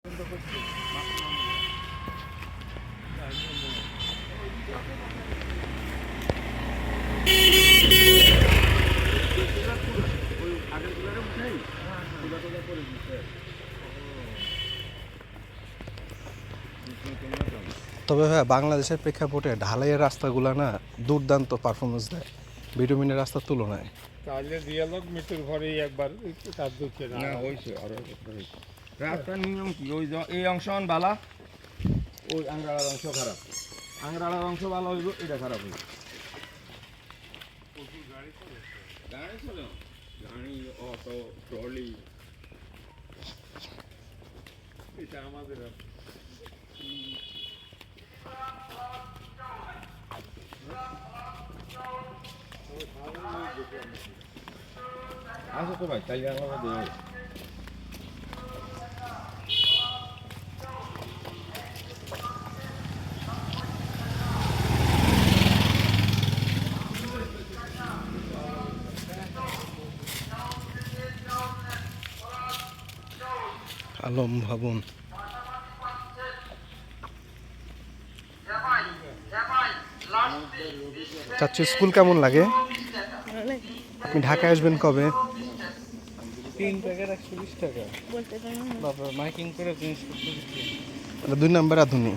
তবে হ্যাঁ, বাংলাদেশের প্রেক্ষাপটে ঢালাইয়ের রাস্তাগুলো না দুর্দান্ত পারফরমেন্স দেয় বিটুমিনের রাস্তার তুলনায়। তাহলে দিয়ালক মৃত্যুর ঘরেই একবার কাজ দিচ্ছে না হয়েছে আরো রাস্তার নিয়ম কি ওই এই অংশ বালা, ওই আংরাড়ার অংশ খারাপ, আংরাড়ার অংশ ভালো হইব, এটা খারাপ হইব। গাড়ি চলে, গাড়ি, অটো, ট্রলি, এটা আমাদের আসো তো ভাই, তাই আমরা দেবো। আলম ভবন। চাচ্ছি স্কুল কেমন লাগে? আপনি ঢাকায় আসবেন কবে? 3 প্যাকেট 120 টাকা। বাবা মাইকিং করে জিনিসপত্র বিক্রি। 2 নম্বর আধুনি।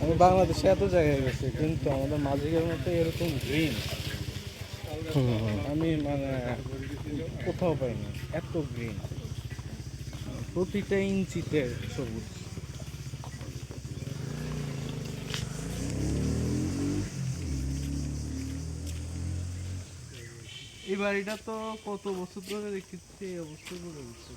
আমি বাংলাদেশে এত জায়গায় গেছি কিন্তু আমাদের মাঝিকের মতো এরকম গ্রিন আমি মানে কোথাও পাইনি। এত গ্রিন, প্রতিটা ইঞ্চিতে সবুজ। এই বাড়িটা তো কত বছর ধরে দেখতেছি এই অবস্থা করে দিচ্ছে।